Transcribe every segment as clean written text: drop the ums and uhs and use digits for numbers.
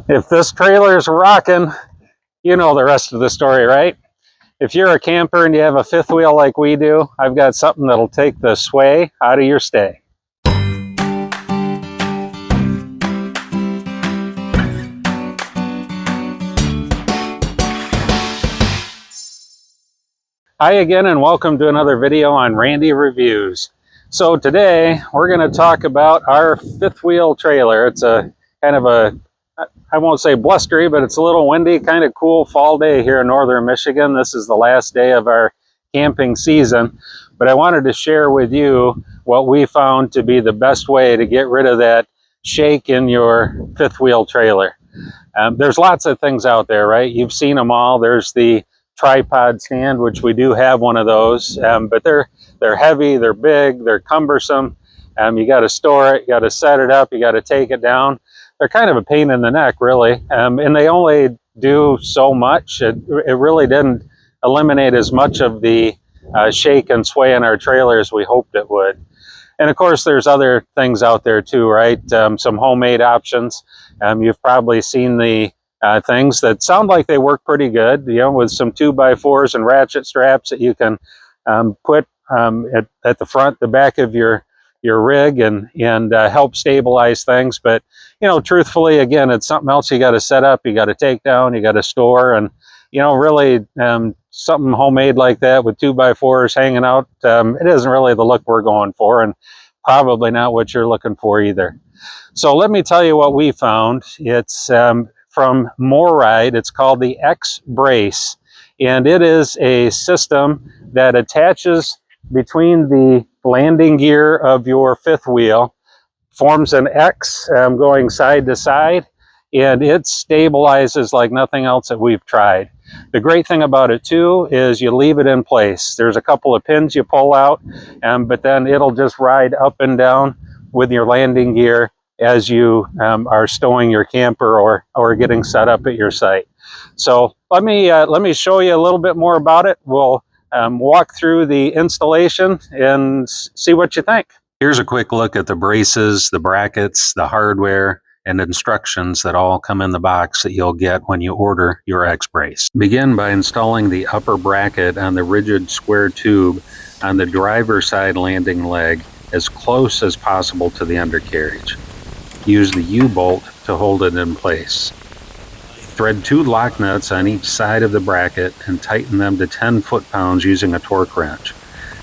If this trailer is rocking, you know the rest of the story, right? If you're a camper and you have a fifth wheel like we do, I've got something that'll take the sway out of your stay. Hi again, and welcome to another video on Randy Reviews. So today we're going to talk about our fifth wheel trailer. It's a kind of a, I won't say blustery, but it's a little windy, kind of cool fall day here in northern Michigan. This is the last day of our camping season, but I wanted to share with you what we found to be the best way to get rid of that shake in your fifth wheel trailer. There's lots of things out there, right? You've seen them all. There's the tripod stand, which we do have one of those, but they're heavy, they're big, they're cumbersome. You got to store it, you got to set it up, you got to take it down. They're kind of a pain in the neck, really, and they only do so much. It really didn't eliminate as much of the shake and sway in our trailer as we hoped it would. And of course, there's other things out there too, right? Some homemade options. You've probably seen the things that sound like they work pretty good, you know, with some 2x4s and ratchet straps that you can put at the front, the back of your rig and help stabilize things. But, you know, truthfully, again, it's something else you got to set up, you got to take down, you got to store, and, you know, really something homemade like that with 2x4s hanging out, it isn't really the look we're going for, and probably not what you're looking for either. So let me tell you what we found. It's from MORyde. It's called the X Brace, and it is a system that attaches between the landing gear of your fifth wheel, forms an X going side to side, and it stabilizes like nothing else that we've tried. The great thing about it too is you leave it in place. There's a couple of pins you pull out, but then it'll just ride up and down with your landing gear as you are stowing your camper or getting set up at your site. So let me show you a little bit more about it. We'll walk through the installation and see what you think. Here's a quick look at the braces, the brackets, the hardware, and instructions that all come in the box that you'll get when you order your X Brace. Begin by installing the upper bracket on the rigid square tube on the driver's side landing leg as close as possible to the undercarriage. Use the U-bolt to hold it in place. Thread 2 lock nuts on each side of the bracket and tighten them to 10 foot-pounds using a torque wrench.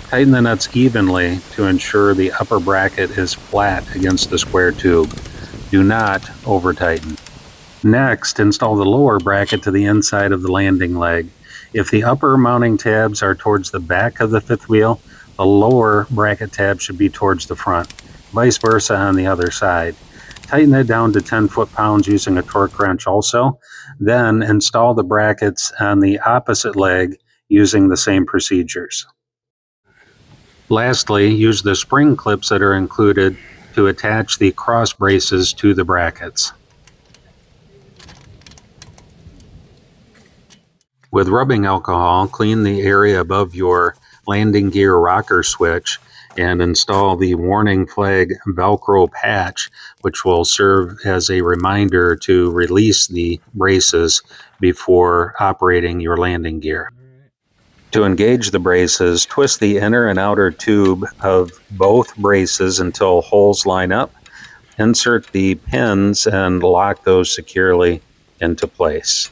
Tighten the nuts evenly to ensure the upper bracket is flat against the square tube. Do not over-tighten. Next, install the lower bracket to the inside of the landing leg. If the upper mounting tabs are towards the back of the fifth wheel, the lower bracket tab should be towards the front. Vice versa on the other side. Tighten it down to 10 foot-pounds using a torque wrench also. Then install the brackets on the opposite leg using the same procedures. Lastly, use the spring clips that are included to attach the cross braces to the brackets. With rubbing alcohol, clean the area above your landing gear rocker switch and install the warning flag Velcro patch, which will serve as a reminder to release the braces before operating your landing gear. To engage the braces, twist the inner and outer tube of both braces until holes line up. Insert the pins and lock those securely into place.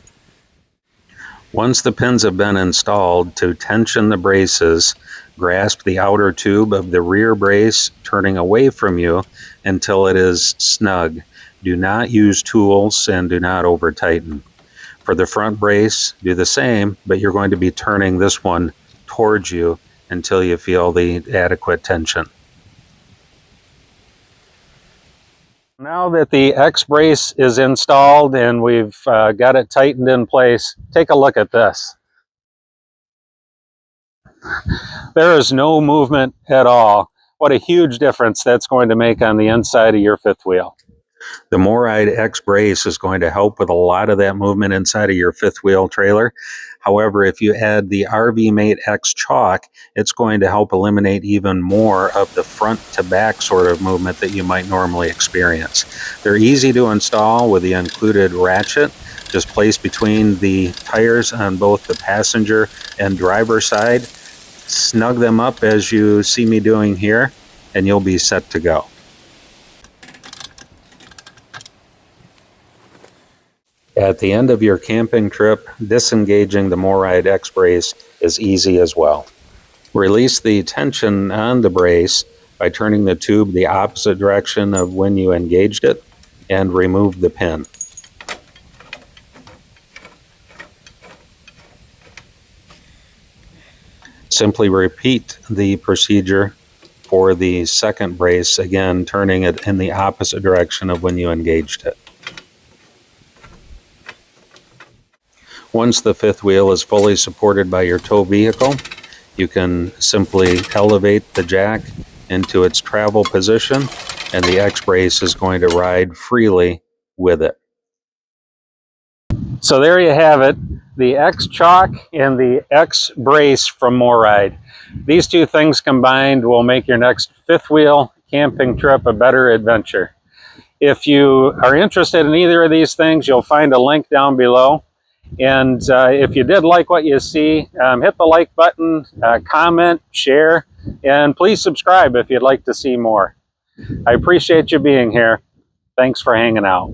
Once the pins have been installed, to tension the braces, grasp the outer tube of the rear brace, turning away from you until it is snug. Do not use tools and do not over-tighten. For the front brace, do the same, but you're going to be turning this one towards you until you feel the adequate tension. Now that the X Brace is installed and we've got it tightened in place, take a look at this. There is no movement at all. What a huge difference that's going to make on the inside of your fifth wheel. The MORyde X Brace is going to help with a lot of that movement inside of your fifth wheel trailer. However, if you add the RVMATE X Chock, it's going to help eliminate even more of the front to back sort of movement that you might normally experience. They're easy to install with the included ratchet, just placed between the tires on both the passenger and driver side. Snug them up as you see me doing here, and you'll be set to go. At the end of your camping trip, disengaging the MORyde X Brace is easy as well. Release the tension on the brace by turning the tube the opposite direction of when you engaged it, and remove the pin. Simply repeat the procedure for the second brace, again turning it in the opposite direction of when you engaged it. Once the fifth wheel is fully supported by your tow vehicle, you can simply elevate the jack into its travel position, and the X Brace is going to ride freely with it. So there you have it, the X Chock and the X Brace from MORyde. These two things combined will make your next fifth wheel camping trip a better adventure. If you are interested in either of these things, you'll find a link down below. And if you did like what you see, hit the like button, comment, share, and please subscribe if you'd like to see more. I appreciate you being here. Thanks for hanging out.